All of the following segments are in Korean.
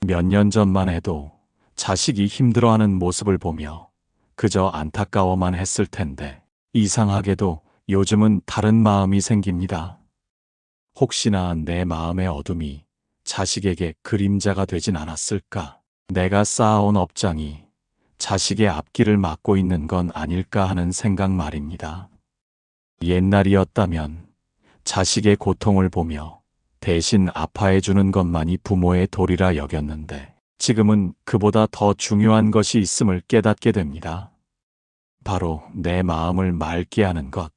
몇 년 전만 해도 자식이 힘들어하는 모습을 보며 그저 안타까워만 했을 텐데 이상하게도 요즘은 다른 마음이 생깁니다. 혹시나 내 마음의 어둠이 자식에게 그림자가 되진 않았을까? 내가 쌓아온 업장이 자식의 앞길을 막고 있는 건 아닐까 하는 생각 말입니다. 옛날이었다면 자식의 고통을 보며 대신 아파해 주는 것만이 부모의 도리라 여겼는데 지금은 그보다 더 중요한 것이 있음을 깨닫게 됩니다. 바로 내 마음을 맑게 하는 것.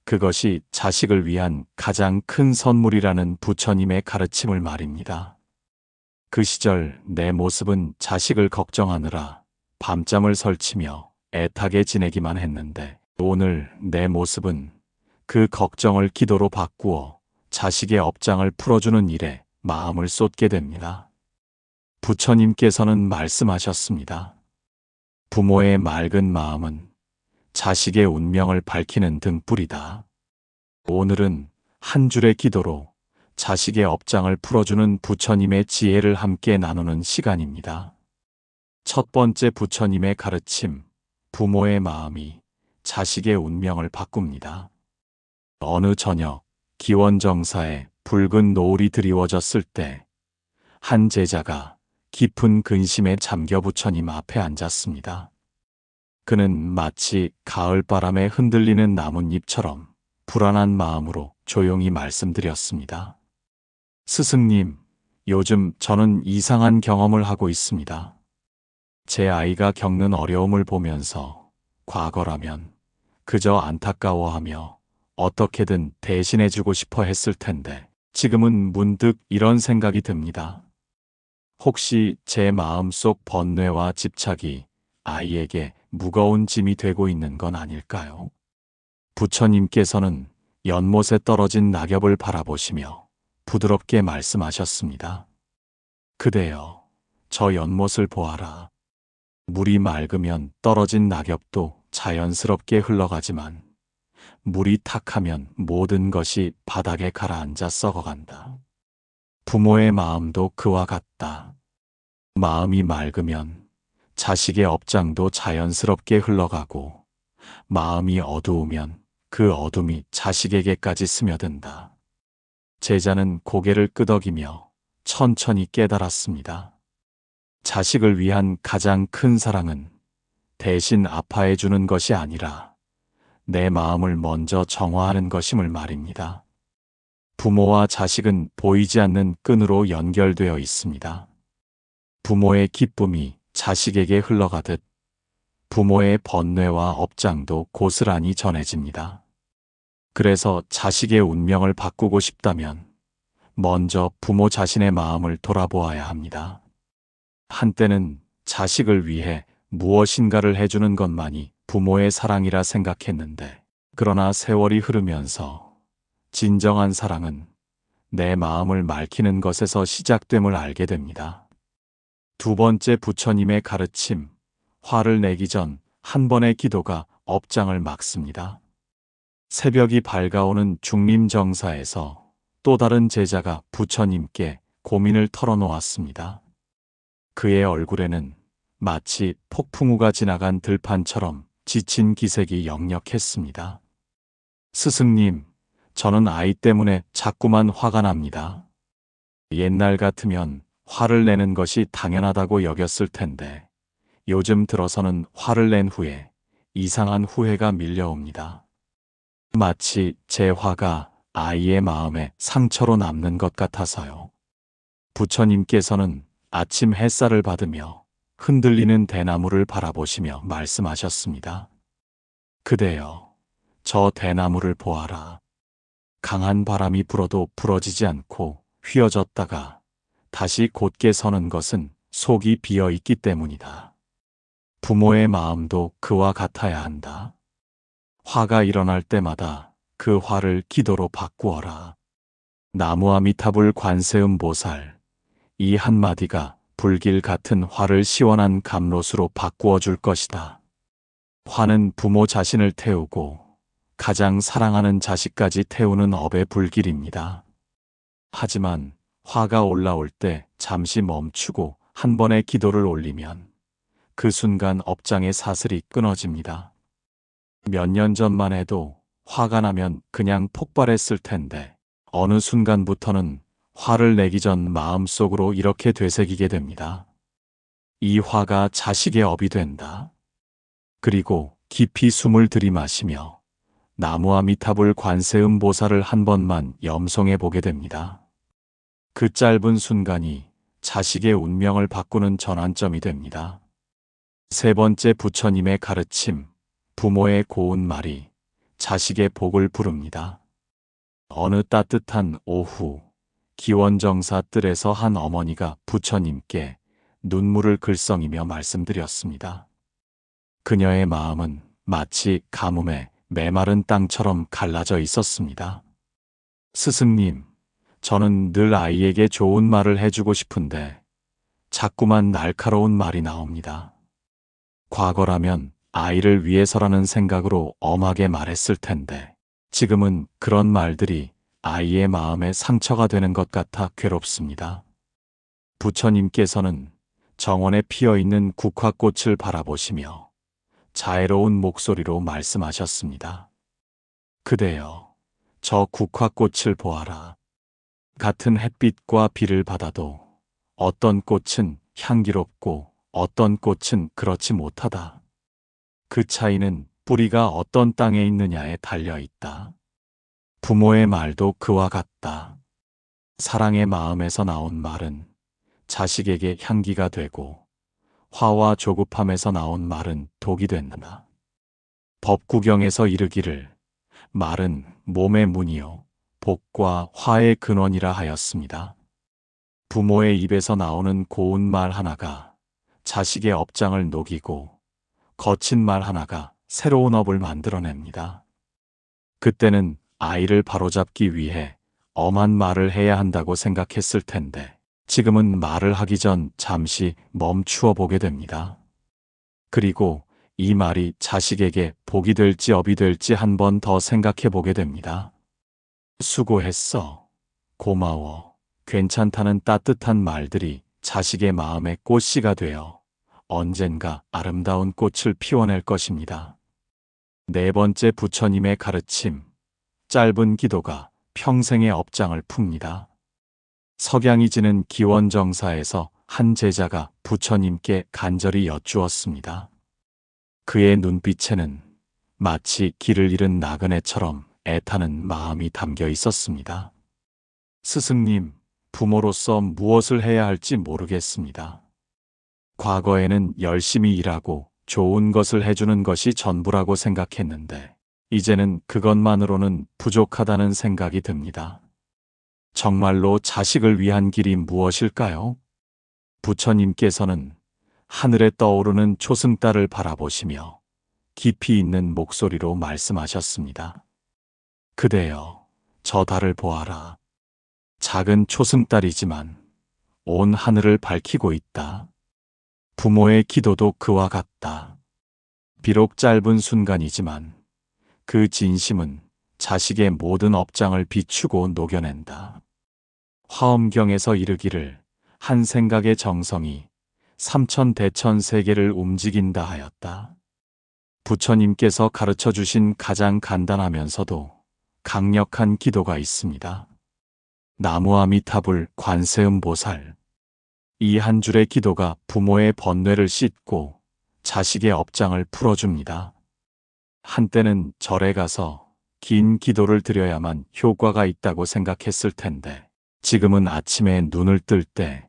그것이 자식을 위한 가장 큰 선물이라는 부처님의 가르침을 말입니다. 그 시절 내 모습은 자식을 걱정하느라 밤잠을 설치며 애타게 지내기만 했는데 오늘 내 모습은 그 걱정을 기도로 바꾸어 자식의 업장을 풀어주는 일에 마음을 쏟게 됩니다. 부처님께서는 말씀하셨습니다. 부모의 맑은 마음은 자식의 운명을 밝히는 등불이다. 오늘은 한 줄의 기도로 자식의 업장을 풀어주는 부처님의 지혜를 함께 나누는 시간입니다. 첫 번째 부처님의 가르침, 부모의 마음이 자식의 운명을 바꿉니다. 어느 저녁 기원정사에 붉은 노을이 드리워졌을 때 한 제자가 깊은 근심에 잠겨 부처님 앞에 앉았습니다. 그는 마치 가을바람에 흔들리는 나뭇잎처럼 불안한 마음으로 조용히 말씀드렸습니다. 스승님, 요즘 저는 이상한 경험을 하고 있습니다. 제 아이가 겪는 어려움을 보면서 과거라면 그저 안타까워하며 어떻게든 대신해주고 싶어 했을 텐데 지금은 문득 이런 생각이 듭니다. 혹시 제 마음속 번뇌와 집착이 아이에게 무거운 짐이 되고 있는 건 아닐까요? 부처님께서는 연못에 떨어진 낙엽을 바라보시며 부드럽게 말씀하셨습니다. 그대여, 저 연못을 보아라. 물이 맑으면 떨어진 낙엽도 자연스럽게 흘러가지만 물이 탁하면 모든 것이 바닥에 가라앉아 썩어간다. 부모의 마음도 그와 같다. 마음이 맑으면 자식의 업장도 자연스럽게 흘러가고 마음이 어두우면 그 어둠이 자식에게까지 스며든다. 제자는 고개를 끄덕이며 천천히 깨달았습니다. 자식을 위한 가장 큰 사랑은 대신 아파해 주는 것이 아니라 내 마음을 먼저 정화하는 것임을 말입니다. 부모와 자식은 보이지 않는 끈으로 연결되어 있습니다. 부모의 기쁨이 자식에게 흘러가듯 부모의 번뇌와 업장도 고스란히 전해집니다. 그래서 자식의 운명을 바꾸고 싶다면 먼저 부모 자신의 마음을 돌아보아야 합니다. 한때는 자식을 위해 무엇인가를 해주는 것만이 부모의 사랑이라 생각했는데 그러나 세월이 흐르면서 진정한 사랑은 내 마음을 맑히는 것에서 시작됨을 알게 됩니다. 두 번째 부처님의 가르침, 화를 내기 전 한 번의 기도가 업장을 막습니다. 새벽이 밝아오는 중림정사에서 또 다른 제자가 부처님께 고민을 털어놓았습니다. 그의 얼굴에는 마치 폭풍우가 지나간 들판처럼 지친 기색이 역력했습니다. 스승님, 저는 아이 때문에 자꾸만 화가 납니다. 옛날 같으면 화를 내는 것이 당연하다고 여겼을 텐데 요즘 들어서는 화를 낸 후에 이상한 후회가 밀려옵니다. 마치 제 화가 아이의 마음에 상처로 남는 것 같아서요. 부처님께서는 아침 햇살을 받으며 흔들리는 대나무를 바라보시며 말씀하셨습니다. 그대여, 저 대나무를 보아라. 강한 바람이 불어도 부러지지 않고 휘어졌다가 다시 곧게 서는 것은 속이 비어 있기 때문이다. 부모의 마음도 그와 같아야 한다. 화가 일어날 때마다 그 화를 기도로 바꾸어라. 나무아미타불 관세음보살, 이 한마디가 불길 같은 화를 시원한 감롯으로 바꾸어 줄 것이다. 화는 부모 자신을 태우고 가장 사랑하는 자식까지 태우는 업의 불길입니다. 하지만 화가 올라올 때 잠시 멈추고 한 번의 기도를 올리면 그 순간 업장의 사슬이 끊어집니다. 몇 년 전만 해도 화가 나면 그냥 폭발했을 텐데 어느 순간부터는 화를 내기 전 마음속으로 이렇게 되새기게 됩니다. 이 화가 자식의 업이 된다. 그리고 깊이 숨을 들이마시며 나무아미타불 관세음보살을 한 번만 염송해 보게 됩니다. 그 짧은 순간이 자식의 운명을 바꾸는 전환점이 됩니다. 세 번째 부처님의 가르침, 부모의 고운 말이 자식의 복을 부릅니다. 어느 따뜻한 오후, 기원정사 뜰에서 한 어머니가 부처님께 눈물을 글썽이며 말씀드렸습니다. 그녀의 마음은 마치 가뭄에 메마른 땅처럼 갈라져 있었습니다. 스승님, 저는 늘 아이에게 좋은 말을 해주고 싶은데 자꾸만 날카로운 말이 나옵니다. 과거라면 아이를 위해서라는 생각으로 엄하게 말했을 텐데 지금은 그런 말들이 아이의 마음에 상처가 되는 것 같아 괴롭습니다. 부처님께서는 정원에 피어있는 국화꽃을 바라보시며 자애로운 목소리로 말씀하셨습니다. 그대여, 저 국화꽃을 보아라. 같은 햇빛과 비를 받아도 어떤 꽃은 향기롭고 어떤 꽃은 그렇지 못하다. 그 차이는 뿌리가 어떤 땅에 있느냐에 달려 있다. 부모의 말도 그와 같다. 사랑의 마음에서 나온 말은 자식에게 향기가 되고 화와 조급함에서 나온 말은 독이 된다. 법구경에서 이르기를 말은 몸의 문이요 복과 화의 근원이라 하였습니다. 부모의 입에서 나오는 고운 말 하나가 자식의 업장을 녹이고 거친 말 하나가 새로운 업을 만들어냅니다. 그때는 아이를 바로잡기 위해 엄한 말을 해야 한다고 생각했을 텐데 지금은 말을 하기 전 잠시 멈추어 보게 됩니다. 그리고 이 말이 자식에게 복이 될지 업이 될지 한 번 더 생각해 보게 됩니다. 수고했어. 고마워. 괜찮다는 따뜻한 말들이 자식의 마음에 꽃씨가 되어 언젠가 아름다운 꽃을 피워낼 것입니다. 네 번째 부처님의 가르침, 짧은 기도가 평생의 업장을 풉니다. 석양이 지는 기원정사에서 한 제자가 부처님께 간절히 여쭈었습니다. 그의 눈빛에는 마치 길을 잃은 나그네처럼 애타는 마음이 담겨 있었습니다. 스승님, 부모로서 무엇을 해야 할지 모르겠습니다. 과거에는 열심히 일하고 좋은 것을 해주는 것이 전부라고 생각했는데 이제는 그것만으로는 부족하다는 생각이 듭니다. 정말로 자식을 위한 길이 무엇일까요? 부처님께서는 하늘에 떠오르는 초승달을 바라보시며 깊이 있는 목소리로 말씀하셨습니다. 그대여, 저 달을 보아라. 작은 초승달이지만 온 하늘을 밝히고 있다. 부모의 기도도 그와 같다. 비록 짧은 순간이지만 그 진심은 자식의 모든 업장을 비추고 녹여낸다. 화엄경에서 이르기를 한 생각의 정성이 삼천대천 세계를 움직인다 하였다. 부처님께서 가르쳐 주신 가장 간단하면서도 강력한 기도가 있습니다. 나무아미타불 관세음보살. 이 한 줄의 기도가 부모의 번뇌를 씻고 자식의 업장을 풀어줍니다. 한때는 절에 가서 긴 기도를 드려야만 효과가 있다고 생각했을 텐데 지금은 아침에 눈을 뜰 때,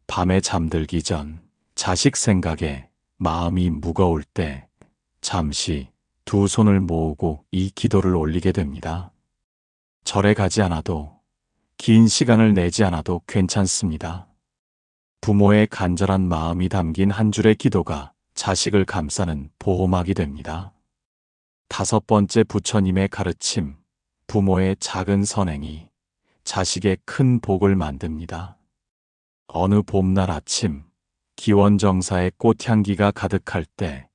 밤에 잠들기 전, 자식 생각에 마음이 무거울 때 잠시 두 손을 모으고 이 기도를 올리게 됩니다. 절에 가지 않아도 긴 시간을 내지 않아도 괜찮습니다. 부모의 간절한 마음이 담긴 한 줄의 기도가 자식을 감싸는 보호막이 됩니다. 다섯 번째 부처님의 가르침, 부모의 작은 선행이 자식의 큰 복을 만듭니다. 어느 봄날 아침, 기원정사의 꽃향기가 가득할 때,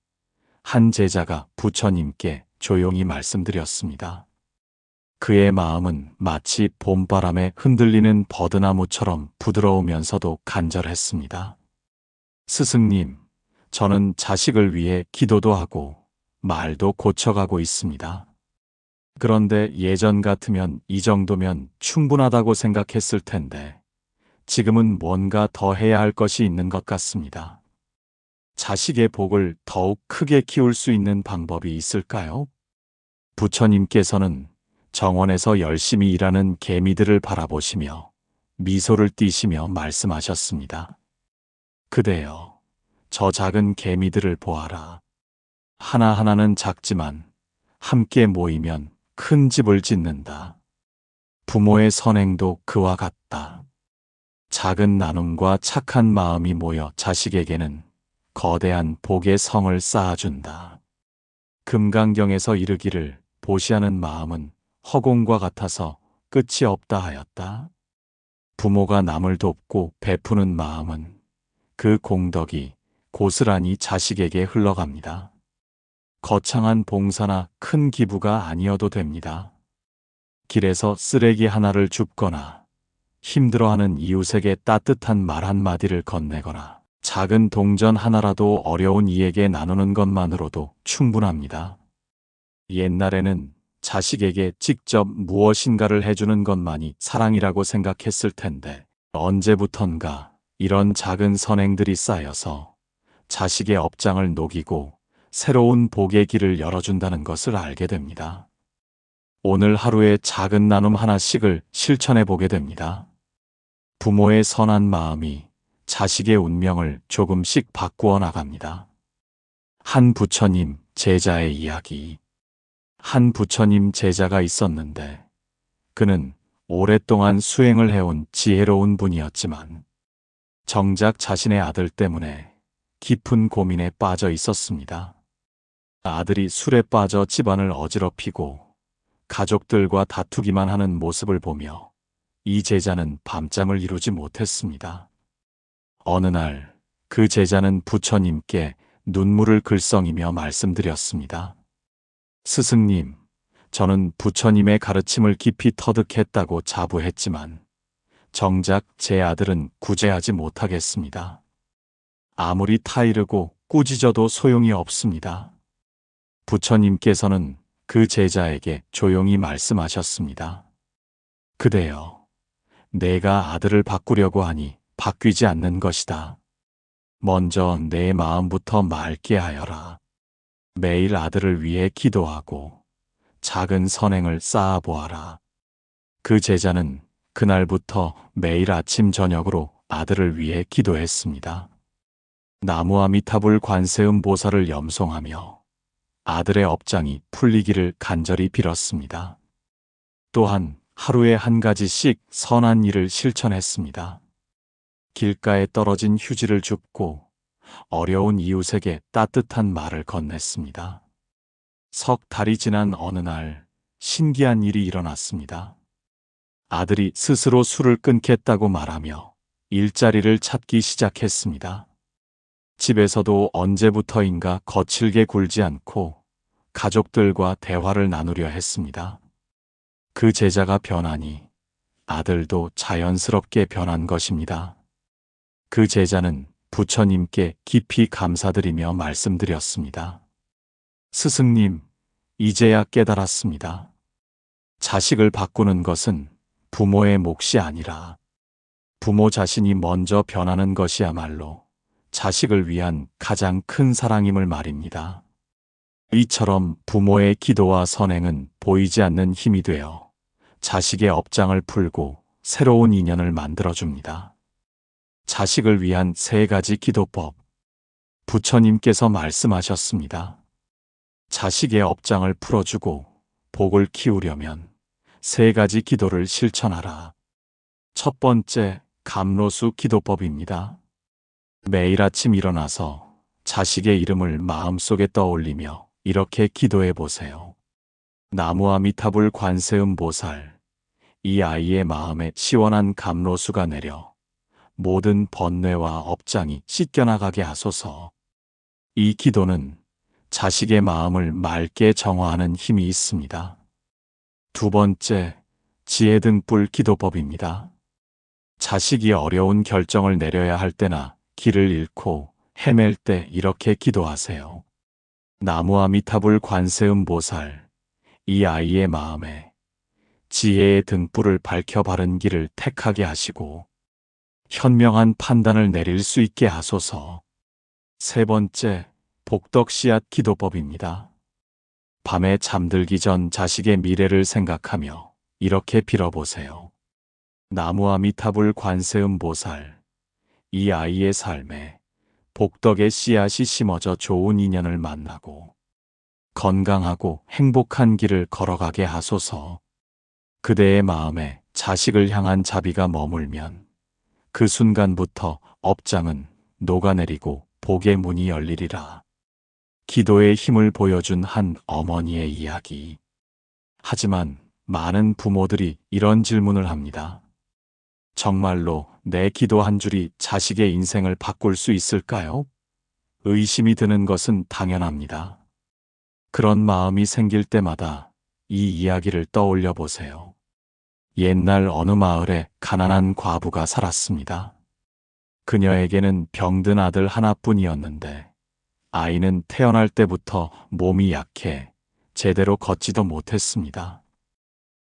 한 제자가 부처님께 조용히 말씀드렸습니다. 그의 마음은 마치 봄바람에 흔들리는 버드나무처럼 부드러우면서도 간절했습니다. 스승님, 저는 자식을 위해 기도도 하고 말도 고쳐가고 있습니다. 그런데 예전 같으면 이 정도면 충분하다고 생각했을 텐데 지금은 뭔가 더 해야 할 것이 있는 것 같습니다. 자식의 복을 더욱 크게 키울 수 있는 방법이 있을까요? 부처님께서는 정원에서 열심히 일하는 개미들을 바라보시며 미소를 띠시며 말씀하셨습니다. 그대여, 저 작은 개미들을 보아라. 하나하나는 작지만 함께 모이면 큰 집을 짓는다. 부모의 선행도 그와 같다. 작은 나눔과 착한 마음이 모여 자식에게는 거대한 복의 성을 쌓아준다. 금강경에서 이르기를 보시하는 마음은 허공과 같아서 끝이 없다 하였다. 부모가 남을 돕고 베푸는 마음은 그 공덕이 고스란히 자식에게 흘러갑니다. 거창한 봉사나 큰 기부가 아니어도 됩니다. 길에서 쓰레기 하나를 줍거나 힘들어하는 이웃에게 따뜻한 말 한마디를 건네거나 작은 동전 하나라도 어려운 이에게 나누는 것만으로도 충분합니다. 옛날에는 자식에게 직접 무엇인가를 해주는 것만이 사랑이라고 생각했을 텐데 언제부턴가 이런 작은 선행들이 쌓여서 자식의 업장을 녹이고 새로운 복의 길을 열어준다는 것을 알게 됩니다. 오늘 하루의 작은 나눔 하나씩을 실천해 보게 됩니다. 부모의 선한 마음이 자식의 운명을 조금씩 바꾸어 나갑니다. 한 부처님 제자의 이야기. 한 부처님 제자가 있었는데 그는 오랫동안 수행을 해온 지혜로운 분이었지만 정작 자신의 아들 때문에 깊은 고민에 빠져 있었습니다. 아들이 술에 빠져 집안을 어지럽히고 가족들과 다투기만 하는 모습을 보며 이 제자는 밤잠을 이루지 못했습니다. 어느 날 그 제자는 부처님께 눈물을 글썽이며 말씀드렸습니다. 스승님, 저는 부처님의 가르침을 깊이 터득했다고 자부했지만 정작 제 아들은 구제하지 못하겠습니다. 아무리 타이르고 꾸짖어도 소용이 없습니다. 부처님께서는 그 제자에게 조용히 말씀하셨습니다. 그대여, 내가 아들을 바꾸려고 하니 바뀌지 않는 것이다. 먼저 내 마음부터 맑게 하여라. 매일 아들을 위해 기도하고 작은 선행을 쌓아보아라. 그 제자는 그날부터 매일 아침 저녁으로 아들을 위해 기도했습니다. 나무아미타불 관세음 보살을 염송하며 아들의 업장이 풀리기를 간절히 빌었습니다. 또한 하루에 한 가지씩 선한 일을 실천했습니다. 길가에 떨어진 휴지를 줍고 어려운 이웃에게 따뜻한 말을 건넸습니다. 석 달이 지난 어느 날 신기한 일이 일어났습니다. 아들이 스스로 술을 끊겠다고 말하며 일자리를 찾기 시작했습니다. 집에서도 언제부터인가 거칠게 굴지 않고 가족들과 대화를 나누려 했습니다. 그 제자가 변하니 아들도 자연스럽게 변한 것입니다. 그 제자는 부처님께 깊이 감사드리며 말씀드렸습니다. 스승님, 이제야 깨달았습니다. 자식을 바꾸는 것은 부모의 몫이 아니라 부모 자신이 먼저 변하는 것이야말로 자식을 위한 가장 큰 사랑임을 말입니다. 이처럼 부모의 기도와 선행은 보이지 않는 힘이 되어 자식의 업장을 풀고 새로운 인연을 만들어줍니다. 자식을 위한 3가지 기도법. 부처님께서 말씀하셨습니다. 자식의 업장을 풀어주고 복을 키우려면 3가지 기도를 실천하라. 첫 번째, 감로수 기도법입니다. 매일 아침 일어나서 자식의 이름을 마음속에 떠올리며 이렇게 기도해 보세요. 나무아미타불 관세음 보살, 이 아이의 마음에 시원한 감로수가 내려 모든 번뇌와 업장이 씻겨나가게 하소서. 이 기도는 자식의 마음을 맑게 정화하는 힘이 있습니다. 두 번째, 지혜 등불 기도법입니다. 자식이 어려운 결정을 내려야 할 때나 길을 잃고 헤맬 때 이렇게 기도하세요. 나무 아미타불 관세음 보살, 이 아이의 마음에 지혜의 등불을 밝혀 바른 길을 택하게 하시고 현명한 판단을 내릴 수 있게 하소서. 세 번째, 복덕 씨앗 기도법입니다. 밤에 잠들기 전 자식의 미래를 생각하며 이렇게 빌어보세요. 나무 아미타불 관세음 보살, 이 아이의 삶에 복덕의 씨앗이 심어져 좋은 인연을 만나고 건강하고 행복한 길을 걸어가게 하소서. 그대의 마음에 자식을 향한 자비가 머물면 그 순간부터 업장은 녹아내리고 복의 문이 열리리라. 기도의 힘을 보여준 한 어머니의 이야기. 하지만 많은 부모들이 이런 질문을 합니다. 정말로 내 기도 한 줄이 자식의 인생을 바꿀 수 있을까요? 의심이 드는 것은 당연합니다. 그런 마음이 생길 때마다 이 이야기를 떠올려 보세요. 옛날 어느 마을에 가난한 과부가 살았습니다. 그녀에게는 병든 아들 하나뿐이었는데 아이는 태어날 때부터 몸이 약해 제대로 걷지도 못했습니다.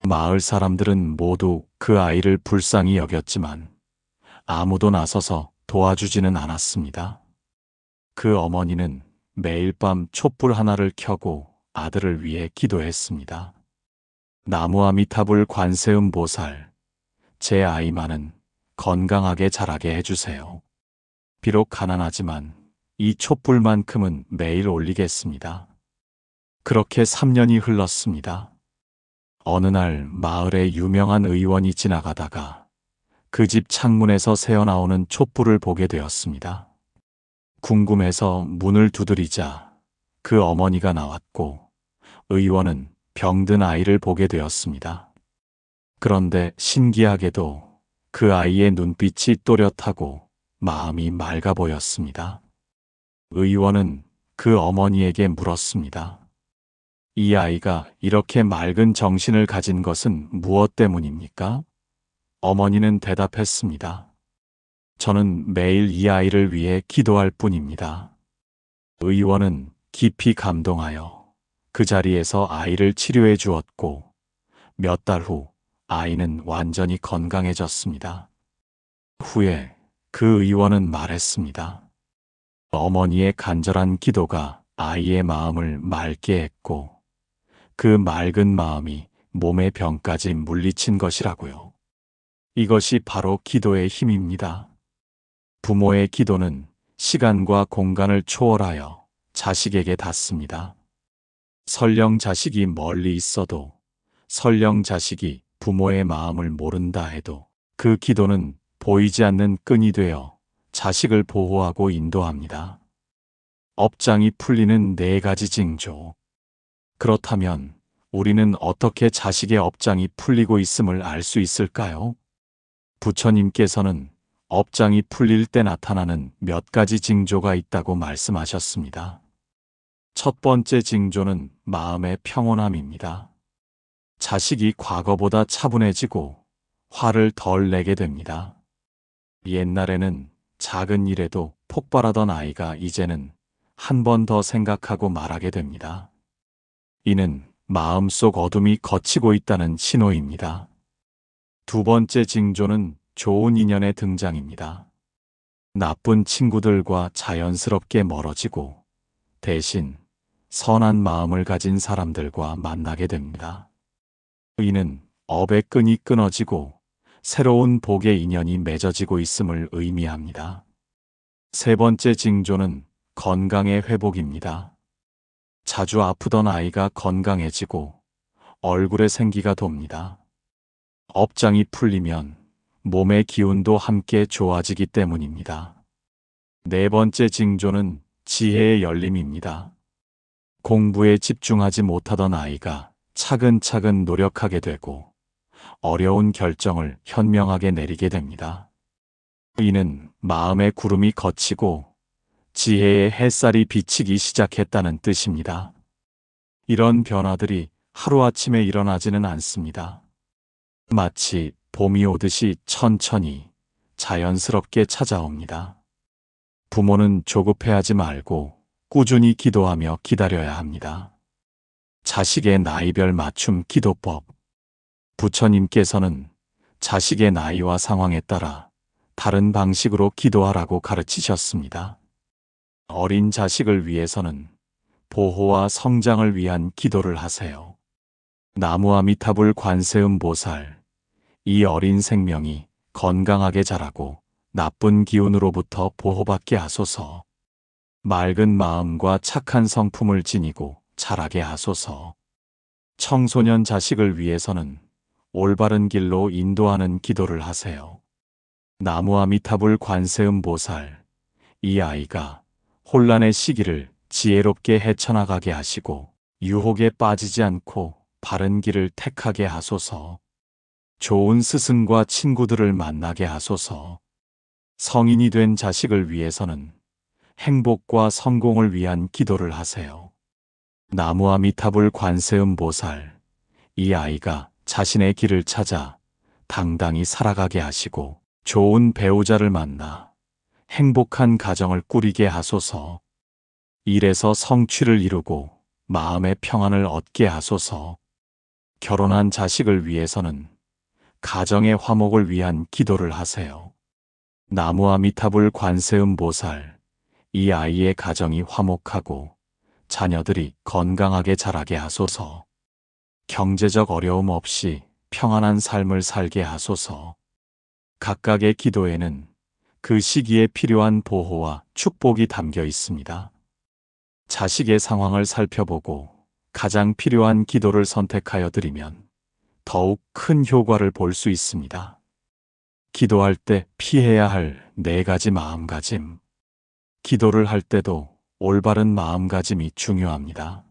마을 사람들은 모두 그 아이를 불쌍히 여겼지만 아무도 나서서 도와주지는 않았습니다. 그 어머니는 매일 밤 촛불 하나를 켜고 아들을 위해 기도했습니다. 나무 아미타불 관세음 보살, 제 아이만은 건강하게 자라게 해주세요. 비록 가난하지만 이 촛불만큼은 매일 올리겠습니다. 그렇게 3년이 흘렀습니다. 어느 날 마을에 유명한 의원이 지나가다가 그 집 창문에서 새어나오는 촛불을 보게 되었습니다. 궁금해서 문을 두드리자 그 어머니가 나왔고 의원은 병든 아이를 보게 되었습니다. 그런데 신기하게도 그 아이의 눈빛이 또렷하고 마음이 맑아 보였습니다. 의원은 그 어머니에게 물었습니다. 이 아이가 이렇게 맑은 정신을 가진 것은 무엇 때문입니까? 어머니는 대답했습니다. 저는 매일 이 아이를 위해 기도할 뿐입니다. 의원은 깊이 감동하여 그 자리에서 아이를 치료해 주었고 몇 달 후 아이는 완전히 건강해졌습니다. 후에 그 의원은 말했습니다. 어머니의 간절한 기도가 아이의 마음을 맑게 했고 그 맑은 마음이 몸의 병까지 물리친 것이라고요. 이것이 바로 기도의 힘입니다. 부모의 기도는 시간과 공간을 초월하여 자식에게 닿습니다. 설령 자식이 멀리 있어도, 설령 자식이 부모의 마음을 모른다 해도 그 기도는 보이지 않는 끈이 되어 자식을 보호하고 인도합니다. 업장이 풀리는 4가지 징조. 그렇다면 우리는 어떻게 자식의 업장이 풀리고 있음을 알 수 있을까요? 부처님께서는 업장이 풀릴 때 나타나는 몇 가지 징조가 있다고 말씀하셨습니다. 첫 번째 징조는 마음의 평온함입니다. 자식이 과거보다 차분해지고 화를 덜 내게 됩니다. 옛날에는 작은 일에도 폭발하던 아이가 이제는 한 번 더 생각하고 말하게 됩니다. 이는 마음속 어둠이 걷히고 있다는 신호입니다. 두 번째 징조는 좋은 인연의 등장입니다. 나쁜 친구들과 자연스럽게 멀어지고 대신 선한 마음을 가진 사람들과 만나게 됩니다. 이는 업의 끈이 끊어지고 새로운 복의 인연이 맺어지고 있음을 의미합니다. 세 번째 징조는 건강의 회복입니다. 자주 아프던 아이가 건강해지고 얼굴에 생기가 돕니다. 업장이 풀리면 몸의 기운도 함께 좋아지기 때문입니다. 네 번째 징조는 지혜의 열림입니다. 공부에 집중하지 못하던 아이가 차근차근 노력하게 되고 어려운 결정을 현명하게 내리게 됩니다. 이는 마음의 구름이 걷히고 지혜의 햇살이 비치기 시작했다는 뜻입니다. 이런 변화들이 하루아침에 일어나지는 않습니다. 마치 봄이 오듯이 천천히 자연스럽게 찾아옵니다. 부모는 조급해하지 말고 꾸준히 기도하며 기다려야 합니다. 자식의 나이별 맞춤 기도법. 부처님께서는 자식의 나이와 상황에 따라 다른 방식으로 기도하라고 가르치셨습니다. 어린 자식을 위해서는 보호와 성장을 위한 기도를 하세요. 나무아미타불 관세음보살, 이 어린 생명이 건강하게 자라고 나쁜 기운으로부터 보호받게 하소서. 맑은 마음과 착한 성품을 지니고 자라게 하소서. 청소년 자식을 위해서는 올바른 길로 인도하는 기도를 하세요. 나무아미타불 관세음보살, 이 아이가 혼란의 시기를 지혜롭게 헤쳐나가게 하시고 유혹에 빠지지 않고 바른 길을 택하게 하소서. 좋은 스승과 친구들을 만나게 하소서. 성인이 된 자식을 위해서는 행복과 성공을 위한 기도를 하세요. 나무아미타불 관세음보살, 이 아이가 자신의 길을 찾아 당당히 살아가게 하시고 좋은 배우자를 만나 행복한 가정을 꾸리게 하소서. 일에서 성취를 이루고 마음의 평안을 얻게 하소서. 결혼한 자식을 위해서는 가정의 화목을 위한 기도를 하세요. 나무아미타불 관세음보살, 이 아이의 가정이 화목하고 자녀들이 건강하게 자라게 하소서. 경제적 어려움 없이 평안한 삶을 살게 하소서. 각각의 기도에는 그 시기에 필요한 보호와 축복이 담겨 있습니다. 자식의 상황을 살펴보고 가장 필요한 기도를 선택하여 드리면 더욱 큰 효과를 볼 수 있습니다. 기도할 때 피해야 할 4가지 마음가짐. 기도를 할 때도 올바른 마음가짐이 중요합니다.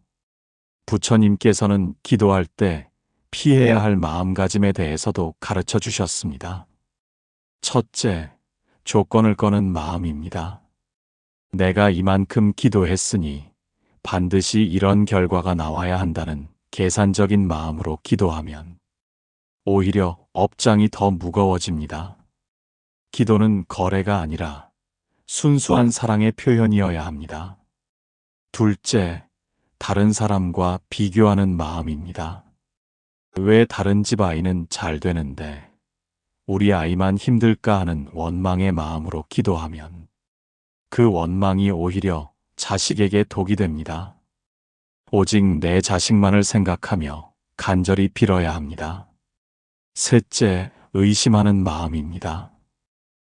부처님께서는 기도할 때 피해야 할 마음가짐에 대해서도 가르쳐 주셨습니다. 첫째, 조건을 거는 마음입니다. 내가 이만큼 기도했으니 반드시 이런 결과가 나와야 한다는 계산적인 마음으로 기도하면 오히려 업장이 더 무거워집니다. 기도는 거래가 아니라 순수한 사랑의 표현이어야 합니다. 둘째, 다른 사람과 비교하는 마음입니다. 왜 다른 집 아이는 잘 되는데 우리 아이만 힘들까 하는 원망의 마음으로 기도하면 그 원망이 오히려 자식에게 독이 됩니다. 오직 내 자식만을 생각하며 간절히 빌어야 합니다. 셋째, 의심하는 마음입니다.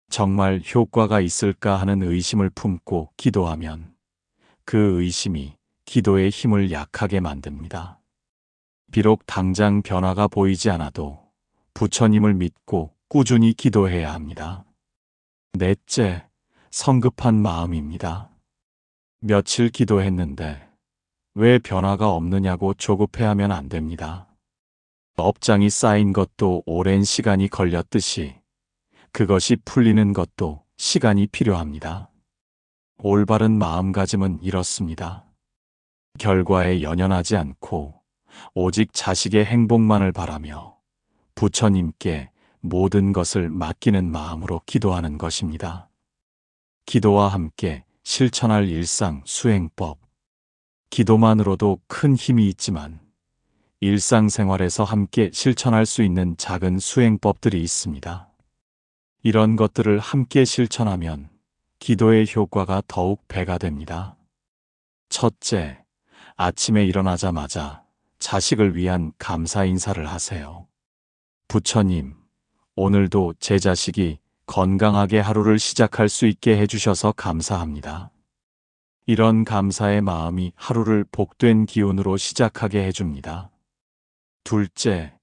정말 효과가 있을까 하는 의심을 품고 기도하면 그 의심이 기도의 힘을 약하게 만듭니다. 비록 당장 변화가 보이지 않아도 부처님을 믿고 꾸준히 기도해야 합니다. 넷째, 성급한 마음입니다. 며칠 기도했는데 왜 변화가 없느냐고 조급해하면 안 됩니다. 업장이 쌓인 것도 오랜 시간이 걸렸듯이 그것이 풀리는 것도 시간이 필요합니다. 올바른 마음가짐은 이렇습니다. 결과에 연연하지 않고 오직 자식의 행복만을 바라며 부처님께 모든 것을 맡기는 마음으로 기도하는 것입니다. 기도와 함께 실천할 일상 수행법. 기도만으로도 큰 힘이 있지만 일상생활에서 함께 실천할 수 있는 작은 수행법들이 있습니다. 이런 것들을 함께 실천하면 기도의 효과가 더욱 배가 됩니다. 첫째, 아침에 일어나자마자 자식을 위한 감사 인사를 하세요. 부처님, 오늘도 제 자식이 건강하게 하루를 시작할 수 있게 해주셔서 감사합니다. 이런 감사의 마음이 하루를 복된 기운으로 시작하게 해줍니다. 둘째,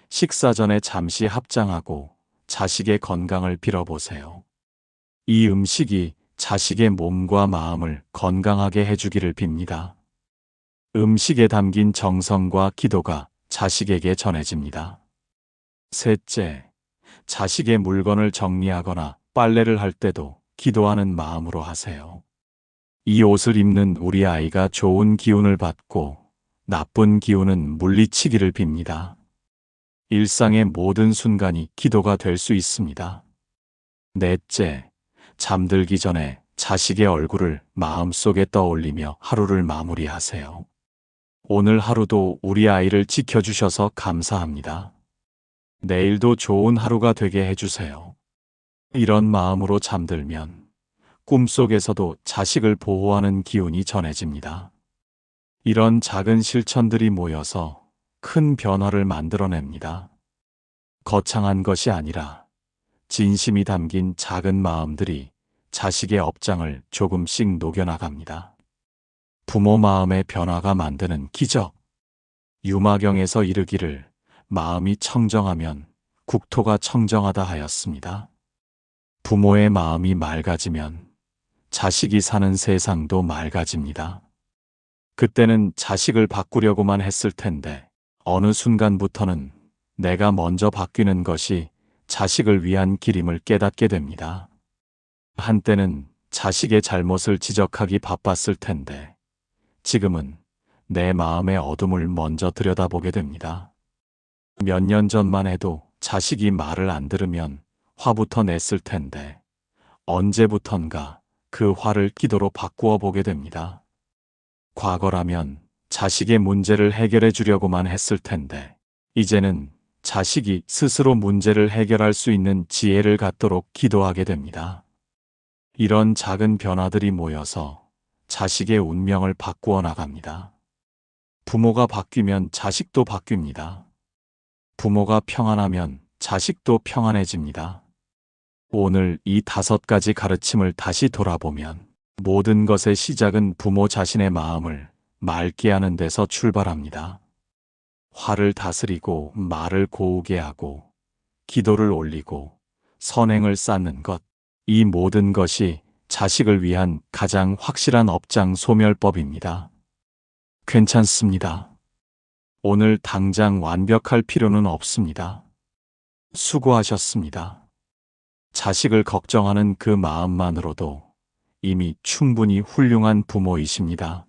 식사 전에 잠시 합장하고 자식의 건강을 빌어보세요. 이 음식이 자식의 몸과 마음을 건강하게 해주기를 빕니다. 음식에 담긴 정성과 기도가 자식에게 전해집니다. 셋째, 자식의 물건을 정리하거나 빨래를 할 때도 기도하는 마음으로 하세요. 이 옷을 입는 우리 아이가 좋은 기운을 받고 나쁜 기운은 물리치기를 빕니다. 일상의 모든 순간이 기도가 될 수 있습니다. 넷째, 잠들기 전에 자식의 얼굴을 마음속에 떠올리며 하루를 마무리하세요. 오늘 하루도 우리 아이를 지켜주셔서 감사합니다. 내일도 좋은 하루가 되게 해주세요. 이런 마음으로 잠들면 꿈속에서도 자식을 보호하는 기운이 전해집니다. 이런 작은 실천들이 모여서 큰 변화를 만들어냅니다. 거창한 것이 아니라 진심이 담긴 작은 마음들이 자식의 업장을 조금씩 녹여나갑니다. 부모 마음의 변화가 만드는 기적. 유마경에서 이르기를 마음이 청정하면 국토가 청정하다 하였습니다. 부모의 마음이 맑아지면 자식이 사는 세상도 맑아집니다. 그때는 자식을 바꾸려고만 했을 텐데 어느 순간부터는 내가 먼저 바뀌는 것이 자식을 위한 길임을 깨닫게 됩니다. 한때는 자식의 잘못을 지적하기 바빴을 텐데 지금은 내 마음의 어둠을 먼저 들여다보게 됩니다. 몇 년 전만 해도 자식이 말을 안 들으면 화부터 냈을 텐데 언제부턴가 그 화를 기도로 바꾸어 보게 됩니다. 과거라면 자식의 문제를 해결해 주려고만 했을 텐데 이제는 자식이 스스로 문제를 해결할 수 있는 지혜를 갖도록 기도하게 됩니다. 이런 작은 변화들이 모여서 자식의 운명을 바꾸어 나갑니다. 부모가 바뀌면 자식도 바뀝니다. 부모가 평안하면 자식도 평안해집니다. 오늘 이 5가지 가르침을 다시 돌아보면 모든 것의 시작은 부모 자신의 마음을 맑게 하는 데서 출발합니다. 화를 다스리고 말을 고우게 하고 기도를 올리고 선행을 쌓는 것, 이 모든 것이 자식을 위한 가장 확실한 업장 소멸법입니다. 괜찮습니다. 오늘 당장 완벽할 필요는 없습니다. 수고하셨습니다. 자식을 걱정하는 그 마음만으로도 이미 충분히 훌륭한 부모이십니다.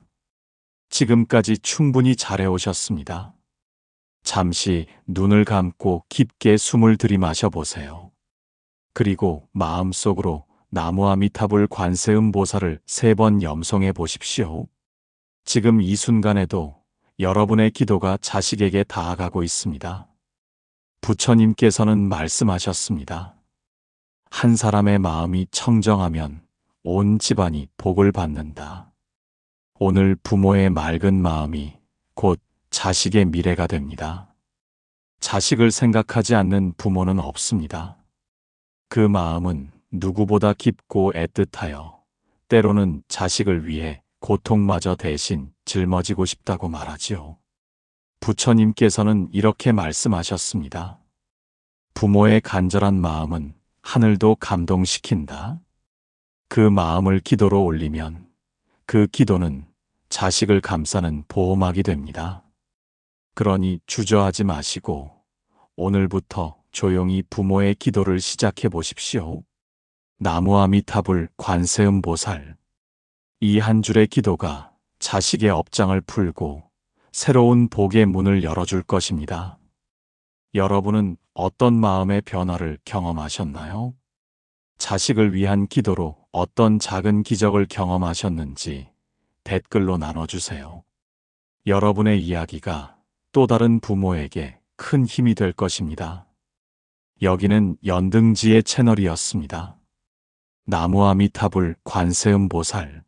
지금까지 충분히 잘해오셨습니다. 잠시 눈을 감고 깊게 숨을 들이마셔 보세요. 그리고 마음속으로 나무아미타불 관세음보살을 3번 염송해 보십시오. 지금 이 순간에도 여러분의 기도가 자식에게 닿아가고 있습니다. 부처님께서는 말씀하셨습니다. 한 사람의 마음이 청정하면 온 집안이 복을 받는다. 오늘 부모의 맑은 마음이 곧 자식의 미래가 됩니다. 자식을 생각하지 않는 부모는 없습니다. 그 마음은 누구보다 깊고 애틋하여 때로는 자식을 위해 고통마저 대신 짊어지고 싶다고 말하지요. 부처님께서는 이렇게 말씀하셨습니다. 부모의 간절한 마음은 하늘도 감동시킨다. 그 마음을 기도로 올리면 그 기도는 자식을 감싸는 보호막이 됩니다. 그러니 주저하지 마시고 오늘부터 조용히 부모의 기도를 시작해 보십시오. 나무아미타불 관세음보살. 이 한 줄의 기도가 자식의 업장을 풀고 새로운 복의 문을 열어줄 것입니다. 여러분은 어떤 마음의 변화를 경험하셨나요? 자식을 위한 기도로 어떤 작은 기적을 경험하셨는지 댓글로 나눠주세요. 여러분의 이야기가 또 다른 부모에게 큰 힘이 될 것입니다. 여기는 연등지의 채널이었습니다. 나무아미타불 관세음보살.